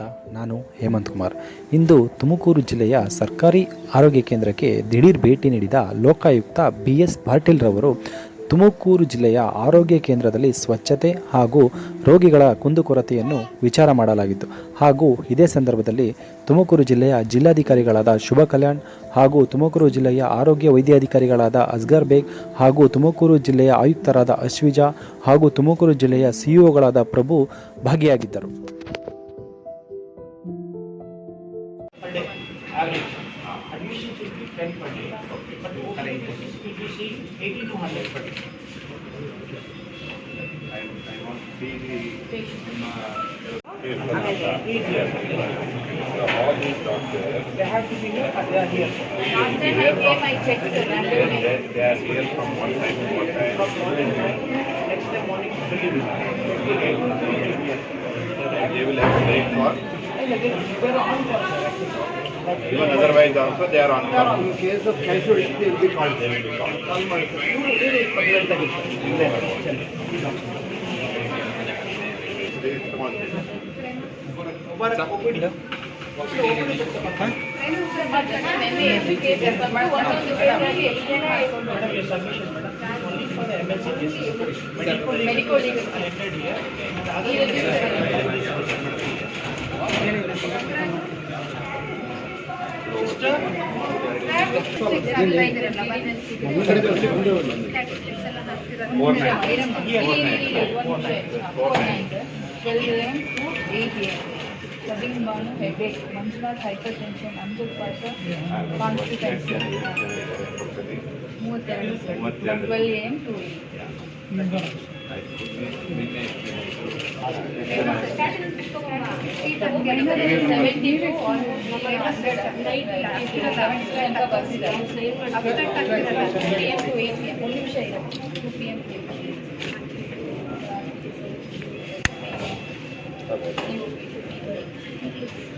ಸ್ವಾಗತ. ನಾನು ಹೇಮಂತ್ ಕುಮಾರ್. ಇಂದು ತುಮಕೂರು ಜಿಲ್ಲೆಯ ಸರ್ಕಾರಿ ಆರೋಗ್ಯ ಕೇಂದ್ರಕ್ಕೆ ದಿಢೀರ್ ಭೇಟಿ ನೀಡಿದ ಲೋಕಾಯುಕ್ತ BS ಪಾಟೀಲ್ ರವರು ತುಮಕೂರು ಜಿಲ್ಲೆಯ ಆರೋಗ್ಯ ಕೇಂದ್ರದಲ್ಲಿ ಸ್ವಚ್ಛತೆ ಹಾಗೂ ರೋಗಿಗಳ ಕುಂದುಕೊರತೆಯನ್ನು ವಿಚಾರ ಮಾಡಲಾಗಿತ್ತು. ಹಾಗೂ ಇದೇ ಸಂದರ್ಭದಲ್ಲಿ ತುಮಕೂರು ಜಿಲ್ಲೆಯ ಜಿಲ್ಲಾಧಿಕಾರಿಗಳಾದ ಶುಭ ಕಲ್ಯಾಣ್ ಹಾಗೂ ತುಮಕೂರು ಜಿಲ್ಲೆಯ ಆರೋಗ್ಯ ವೈದ್ಯಾಧಿಕಾರಿಗಳಾದ ಅಸ್ಗರ್ ಬೇಗ್ ಹಾಗೂ ತುಮಕೂರು ಜಿಲ್ಲೆಯ ಆಯುಕ್ತರಾದ ಅಶ್ವಿಜಾ ಹಾಗೂ ತುಮಕೂರು ಜಿಲ್ಲೆಯ CEOಗಳಾದ ಪ್ರಭು ಭಾಗಿಯಾಗಿದ್ದರು. Average. Admission should be 10 per day. But OPD will see 80 to 100 per day. I want to see the all these doctors. They have to be here or they are here. Last time I gave my check to them. They are here from one time to one time. From morning 9, next day morning 3 will They will have to wait for. They are on call. Even otherwise also they are on call. In case of casualty, they will be called. They will be called. Call ಮಾಡ್ತಾರೆ. ಇವರು ಪಡೆಯುವಂತಾಗಿತ್ತು. ಇಲ್ಲೇ They come on. Mubarak OPD. Maybe every case is one of the case ಅಲ್ಲಿ explain ಮಾಡ್ಕೊಂಡು Madam, your submission, madam. Only for the emergency cases. medical legal. Attended here. And other Sister, Manjunath hypertension, ಅಂಜುಲ್ Pasha ಕಾನ್ಸ್ಟಿಪೆನ್ಸಿ 32 12 AM to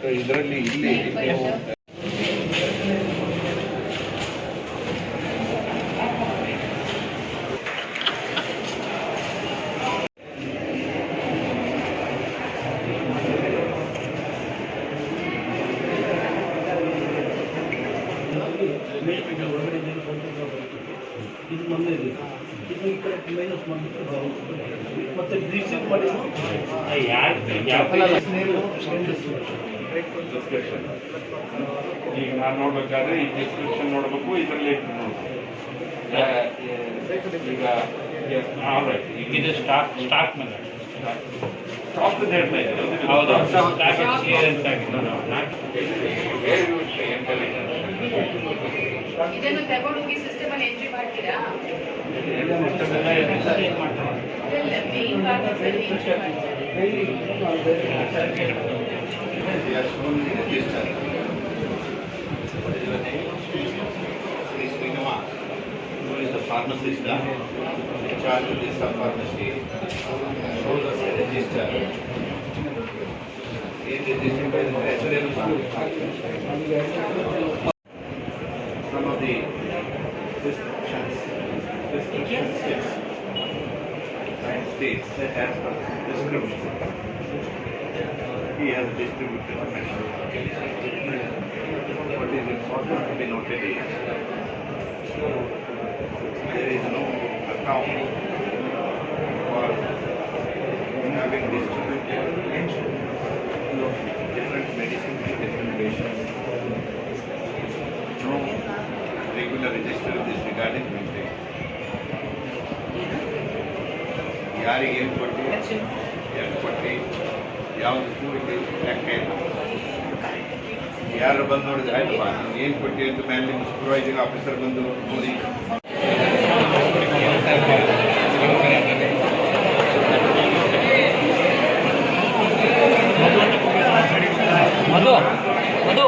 So ಇದರಲ್ಲಿ ಇಲ್ಲಿ ಇದು ಮೊನ್ನೆ ಇದು ಈ ಕಡೆ minus ಮಾಡಿಬಿಟ್ಟು ಮತ್ತೆ ರಿಸೀವ್ ಮಾಡಿ ಈಗ ನಾನು ನೋಡ್ಬೇಕಾದ್ರೆ ಈ ಡಿಸ್ಕ್ರಿಪ್ಷನ್ ನೋಡ್ಬೇಕು, ಇದರಲ್ಲಿ ನೋಡ್ಬೇಕು. ಈಗ ಇದು ಸ್ಟಾಕ್ ಮೇಲೆ ಸ್ಟಾಕ್ ಹೇಳ್ತಾ ಇದ್ದಾರೆ. ಹೌದು ಸ್ಟಾಕ್ ಎಕ್ಸ್ಪೀರಿಯನ್ಸ್ ಆಗಿದ್ದು ಇದನ್ನು ತಗೊಂಡೋಗಿ ಸಿಸ್ಟಮ್ ಅಲ್ಲಿ ಎಂಟ್ರಿ ಮಾಡ್ತೀರಾ? ಮೇನ್ ಭಾಗದಲ್ಲಿ ಎಂಟ್ರಿ ಮಾಡ್ತೀರಾ? They are shown in the register. What is your name? Sri Srinivas, who is the pharmacist, in charge of this pharmacy. Shows us the register. In register by the treasurer. Some of the prescriptions states that has prescription. He has distributed the medicine. What is important to be noted is there is no account for having distributed different medicine to different patients. No regular register is regarding maintained. ಯಾರಿಗೆ ಏನು ಕೊಟ್ಟು ಎಷ್ಟು ಕೊಟ್ಟು ಯಾವುದಕ್ಕೂ ಇಲ್ಲಿ ಲೆಕ್ಕ ಇಲ್ಲ. ಯಾರು ಬಂದು ನೋಡಿದ್ರೆ ಆಯ್ತಪ್ಪ ನೀವು ಏನು ಕೊಟ್ಟು ಅಂತ ಮೇಲೆ ನಿಮ್ಮ ಸೂಪರ್ವೈಸಿಂಗ್ ಆಫೀಸರ್ ಬಂದು ನೋಡಿ ಅದು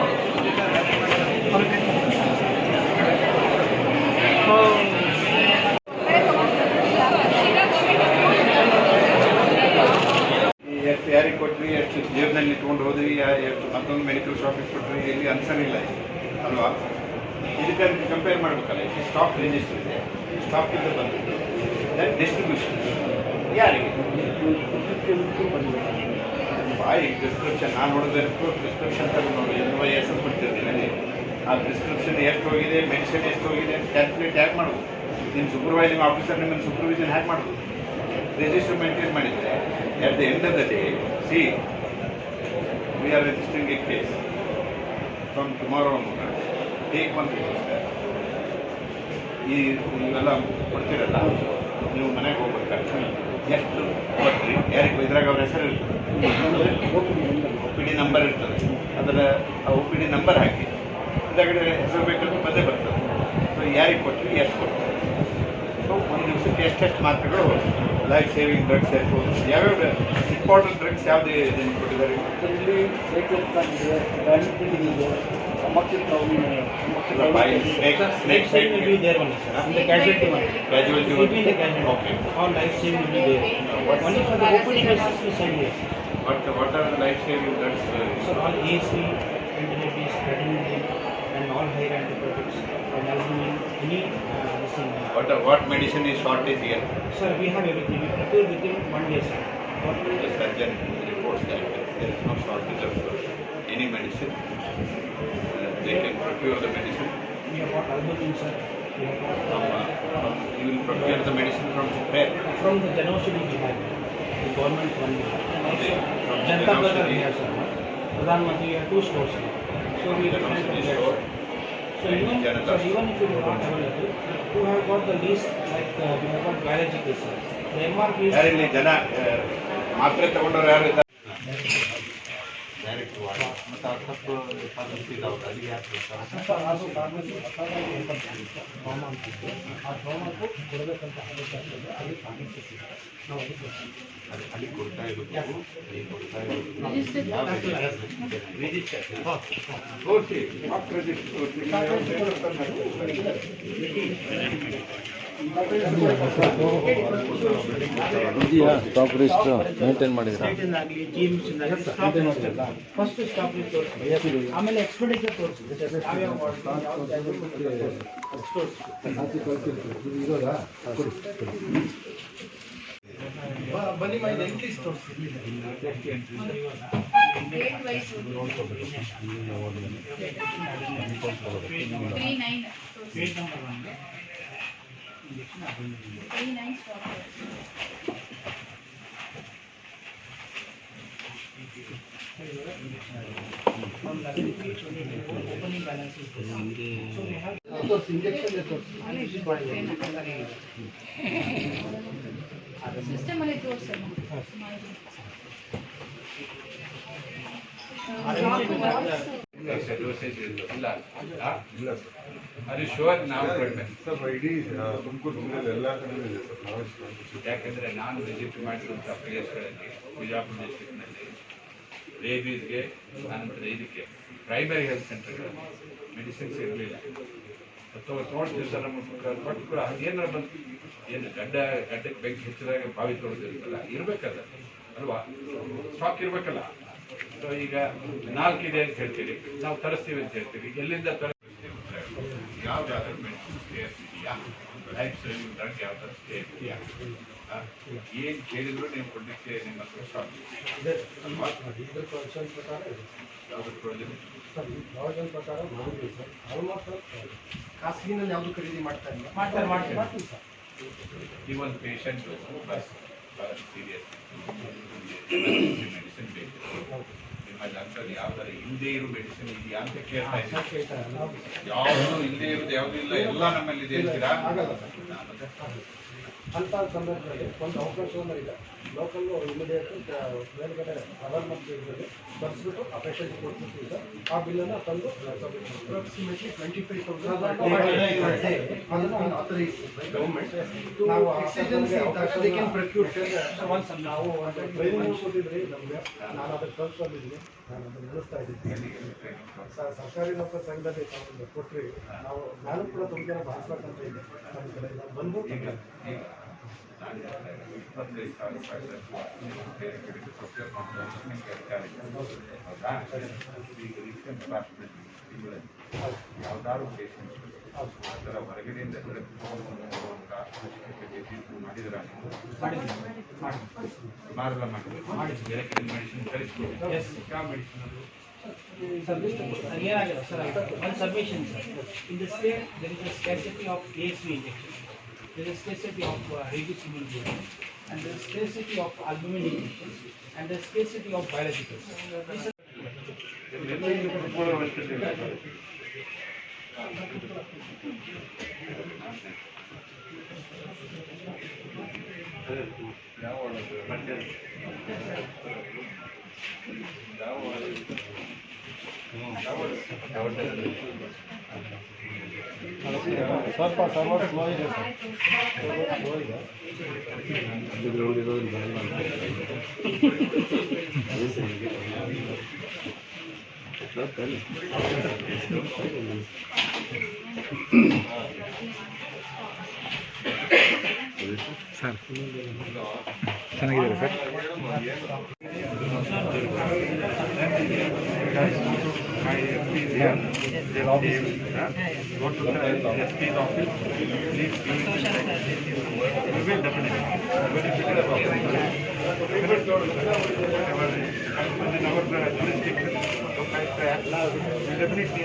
ಎಷ್ಟು ಯಾರಿಗೆ ಕೊಟ್ರಿ, ಎಷ್ಟು ಜೇಬ್ನಲ್ಲಿ ಇಟ್ಕೊಂಡು ಹೋದ್ರಿ, ಎಷ್ಟು ಮತ್ತೊಂದು ಮೆಡಿಕಲ್ ಶಾಪಿಗೆ ಕೊಟ್ರಿ, ಇಲ್ಲಿ ಅನ್ಸರಿಲ್ಲ ಅಲ್ವಾ? ಇದಕ್ಕೆ ಕಂಪೇರ್ ಮಾಡಬೇಕಲ್ಲ. ಇದು ಸ್ಟಾಕ್ ರಿಜಿಸ್ಟರ್ ಇದೆ, ಸ್ಟಾಕ್ ಇಂದ ಬಂದಿದ್ದು, ದೆನ್ ಡಿಸ್ಟ್ರಿಬ್ಯೂಷನ್ ಯಾರಿಗೆ ಬಾಯಿ ಪ್ರಿಸ್ಕ್ರಿಪ್ಷನ್ ನಾನು ನೋಡಿದ್ರೆ ಪ್ರಿಸ್ಕ್ರಿಪ್ಷನ್ ತಗೊಂಡು ನೋಡಿ NYS ಅಂತ ಬಿಡ್ತಿರ್ತೀನಿ. ಆ ಪ್ರಿಸ್ಕ್ರಿಪ್ಷನ್ ಎಷ್ಟು ಹೋಗಿದೆ, ಮೆಡಿಸಿನ್ ಎಷ್ಟು ಹೋಗಿದೆ ಅಂತ ಕ್ಯಾಲ್ಕುಲೇಟ್ ಹ್ಯಾಕ್ ಮಾಡೋದು. ನಿಮ್ಮ ಸೂಪರ್ವೈಸಿಂಗ್ ಆಫೀಸರ್ ನಿಮ್ಮನ್ನು ಸೂಪರ್ವಿಷನ್ ಹ್ಯಾಕ್ ಮಾಡೋದು. ರಿಜಿಸ್ಟರ್ ಮೇಂಟೈನ್ ಮಾಡಿದರೆ at the end of the day C we are registering A case from tomorrow take one register. ಇವೆಲ್ಲ ಕೊಡ್ತೀರಲ್ಲ, ನೀವು ಮನೆಗೆ ಹೋಗ್ಬೇಕಾದ್ರೆ ಎಷ್ಟು ಕೊಡ್ತೀರಿ, ಯಾರಿಗೆ ಇದ್ರಾಗ ಅವ್ರ ಹೆಸರು ಇರ್ತದೆ, OPD ನಂಬರ್ ಇರ್ತದೆ, ಅದರ ಆ OPD ನಂಬರ್ ಹಾಕಿ ಇದಾಗಡೆ ಹೆಸರು ಬೇಕಾದ್ರೆ ಬಂದೇ ಬರ್ತದೆ. ಸೊ ಯಾರಿಗೆ ಕೊಡ್ತೀವಿ, ಎಷ್ಟು ಕೊಡ್ತೀವಿ, ಸೊ ಒಂದು ದಿವಸಕ್ಕೆ ಎಷ್ಟೆಷ್ಟು ಮಾತ್ರೆಗಳು ಲೈಫ್ ಸೇವಿಂಗ್ ಡ್ರಗ್ಸ್ ಇರ್ಬೋದು, ಯಾವ್ಯಾವ ಇಂಪಾರ್ಟೆಂಟ್ ಡ್ರಗ್ಸ್ ಯಾವ್ದು ಇದನ್ನು ಕೊಟ್ಟಿದ್ದಾರೆ. Casualty one. Okay. All life saving will be there. Only for the OPD basis we send here. What are the life saving drugs? So all AC, antibiotics, adrenaline, and all higher antibiotics, and albumin, any this thing. What medicine is shortage here? Sir, we have everything. We prepare within 1 day, sir. The surgeon reports that there is no shortage of any medicine. They can procure the medicine. We have got albumin, sir. We have got You will procure the medicine from where? from the Janaushadhi we have. The government one we have. And also From Janata Bazar Janaushadhi. we have, sir. Pradhan Mantri, we have 2 stores now. So we will try to Janaushadhi get. store. So even, Janata. sir, even if it is not available, who have got the least, like we have got biological, sir. The MRP is. ಯಾರಿಲ್ಲಿ ಜನ ಮಾತ್ರೆ ತಗೊಂಡವ್ರು ಯಾರು ಇದ್ದಾರೆ? Direct ward ಮತ್ತು ಆ ತಪ್ಪು pharmacy ಇದಾವೆ, ಅಲ್ಲಿಗೆ ಯಾಕೆ ಬರ್ತಾರೆ? ಸರ್, ಅದು ಫಾರ್ಮಸಿ ಟ್ರಾಮಾ ಅಂತಿತ್ತು. ಆ ಟ್ರಾಮಾಕ್ಕೂ ಕೊಡಬೇಕಂತ ಆದೇಶ ಆಗ್ತದೆ, ಅಲ್ಲಿ ಫಾರ್ಮಸಿ ಸಿಗುತ್ತೆ. ನಾವು ಅದಕ್ಕೆ ಕೊಡ್ತೀವಿ. ಅದು ಅಲ್ಲಿ ಕೊಡ್ತಾ ಇರೋದು ನೀವು ಕೊಡ್ತಾ ಇರೋದು Registered ಯಾವ ರಿಜಿಸ್ಟರ್. ತೋರಿಸಿ ಮಾತ್ರ ರಿಜಿಸ್ಟರ್ ಸ್ಟಾಕ್ ಲಿಸ್ಟ್ ಮೇಂಟೈನ್ ಮಾಡಿದ್ರಾ? ಆಗಲಿ ಫಸ್ಟ್ ಸ್ಟಾಪ್ ಲಿಸ್ಟ್ ತೋರಿಸಿ, ಆಮೇಲೆ ಎಕ್ಸ್ಪೆಂಡಿಚರ್ ತೋರಿಸಿ. ಯಾವ್ಯಾವ ಬನ್ನಿ ಮೈ ಎಂಟ್ರೀಸ್ ತೋರಿಸಿ. Grade wise 39. Page number 1 39 stop. opening balance is this. So we have System ಅಲ್ಲಿ ತೋರಿಸಲ್ಲ. ಡೋಸೇಜ್ ಇಲ್ಲ ಇಲ್ಲ ಅದು ಶೋರ್ ನಾವು ಕಡಿಮೆ ಸರ್ ಇಡೀ ತುಮಕೂರು ಜಿಲ್ಲೆಯಲ್ಲಿ ಎಲ್ಲ ಕಡೆ ಇದೆ ಸರ್ ನಾವೆಷ್ಟು ಯಾಕೆಂದರೆ ನಾನು ವಿಸಿಟ್ ಮಾಡಿರುವಂಥ ಪ್ಲೇಸ್ಗಳಲ್ಲಿ ಬಿಜಾಪುರ ಡಿಸ್ಟ್ರಿಕ್ಟ್ನಲ್ಲಿ ರೇಬೀಸ್ಗೆ ಆನಂತರ ಇದಕ್ಕೆ ಪ್ರೈಮರಿ ಹೆಲ್ತ್ ಸೆಂಟರ್ಗಳಲ್ಲಿ ಮೆಡಿಸಿನ್ಸ್ ಇರಲಿಲ್ಲ. ಅಥವಾ ತೊಗೊಳ್ತಿರ್ತಾರೆ ನಮ್ಮ ಕೊಟ್ಟು ಅದೇನಾರ ಬಂದು ಏನು ಗಡ್ಡಕ್ಕೆ ಬೆಂಕಿ ಹೆಚ್ಚಿದಾಗ ಬಾವಿ ತೊಳೆದಿರುತ್ತಲ್ಲ ಇರಬೇಕಲ್ಲ ಅಲ್ವಾ, ಸ್ಟಾಕ್ ಇರಬೇಕಲ್ಲ. ಸೊ ಈಗ 4 ಇದೆ ಅಂತ ಹೇಳ್ತೀರಿ, ನಾವು ತರಿಸ್ತೀವಿ ಅಂತ ಹೇಳ್ತೀರಿ, ಎಲ್ಲಿಂದ ಯಾವ್ದಾದ್ರು ಮೆಡಿಸಿನ್ ಸ್ಟೇಸ್ ಇದೆಯಾ, ಲೈಫ್ ಸೇವಿಂಗ್ ಡ್ರಗ್ ಯಾವ್ದಾದ್ರು ಸ್ಟೇಸ್ ಇದೆಯಾ, ಏನು ಕೇಳಿದ್ರು ನೀವು ಕೊಡಲಿಕ್ಕೆ ನಿಮ್ಮ ಹತ್ರ ಸ್ಟಾಕ್ ಅಲ್ವಾ? ಯಾವ್ದು ಕೊಡೋದಿಲ್ಲ ಪ್ರಕಾರ ಮಾಡಿದ್ವಿ ಸರ್. ಆಲ್ಮೋಸ್ಟ್ ಖಾಸಗಿನಲ್ಲಿ ಯಾವುದು ಖರೀದಿ ಮಾಡ್ತಾ ಇಲ್ಲ. ಮಾಡ್ತೀವಿ ಸರ್. ಈ ಒಂದು ಪೇಷಂಟ್ ಬಹಳ ಸೀರಿಯಸ್ ಮೆಡಿಸಿನ್ ಬೇಕು, ನಿಮ್ಮಲ್ಲಿ ಅಂಥದ್ದು ಯಾವ್ದಾರು ಇಲ್ಲದೇ ಇರೋ ಮೆಡಿಸಿನ್ ಇದೆಯಾ ಅಂತ ಕೇಳ್ತಾ ಇದ್ದೀನಿ. ಯಾವುದು ಇಲ್ಲದೇ ಇರೋದು ಯಾವುದೂ ಇಲ್ಲ, ಎಲ್ಲ ನಮ್ಮಲ್ಲಿ ಇದೆ ಅಂತೀರಾ? ಅಂತ ಸಂದರ್ಭದಲ್ಲಿ ಒಂದು ಅವಕಾಶವನ್ನು ಇದೆ. ಲೋಕಲ್ ಇಮಿಡಿಯೇಟ್ ಮೇಲ್ಗಡೆ ಗವರ್ಮೆಂಟ್ ಇದರಲ್ಲಿ ತರಿಸ್ಬಿಟ್ಟು ಆ ಪೇಷಂಟ್ಗೆ ಕೊಡ್ತಿರ್ತೀವಿ ಸರ್. ಆ ಬಿಲ್ಲನ್ನು ತಂದು ಅಪ್ರಾಕ್ಸಿಮೇಟ್ಲಿ 25,000 ಗವರ್ಮೆಂಟ್. ನಾವು ನಾವು ಟ್ರೈನಿಂಗ್ ಕೊಟ್ಟಿದ್ರಿ ನಮಗೆ. ನಾನು ಅದಕ್ಕೆ ಕಲ್ತ್ಕೊಂಡಿದ್ದೀನಿ, ನಾನು ಅದನ್ನು ನಡೆಸ್ತಾ ಇದ್ದೀನಿ. ಸರ್ಕಾರಿ ನೌಕರ ಸಂಘದಲ್ಲಿ ತಾವು ಕೊಟ್ಟರೆ ನಾವು ನಾನು ಕೂಡ ತುಂಬ ಜನ ಭಾಗಿಸ್ಬೇಕಂತ ಇದೆ. ನಮ್ಮ ಕಡೆಯಿಂದ ಬಂದು 25,000 ರೂಪಾಯಿ ಬೇರೆ ಕಡೆಗೆ ಪ್ರೊಕ್ಯೂರ್ ಮಾಡ್ತಾರೆ. ತಿಂಗಳೇ ಯಾವ್ದಾದ್ರು ಪೇಷಂಟ್ ಆ ಥರ ಹೊರಗಡೆಯಿಂದ ಮಾಡಿದ್ರ ಸುಮಾರೆಲ್ಲ ಮಾಡಿದ್ರು ಬೇರೆ ಕಡೆ ಮೆಡಿಸಿನ್ ತರಿಸ್ಬೋದು ಯಾವ ಮೆಡಿಸಿನ್ ಅದು ಏನಾಗಿದೆ ಸರ್ ಒಂದು submission sir in the state there is a scarcity of ASV injection there is scarcity of rabies immunization and there is scarcity of albumin injections and there is scarcity of biologicals. ಅವಶ್ಯಕತೆ ಇಲ್ಲ ಯಾವ ಸ್ವಲ್ಪ slow ಇದೆ sir slow ಇದೆ sir ಚೆನ್ನಾಗಿದ್ದಾರೆ sir Go to the SP's office. Please give it. We will definitely. Within our jurisdiction, we definitely.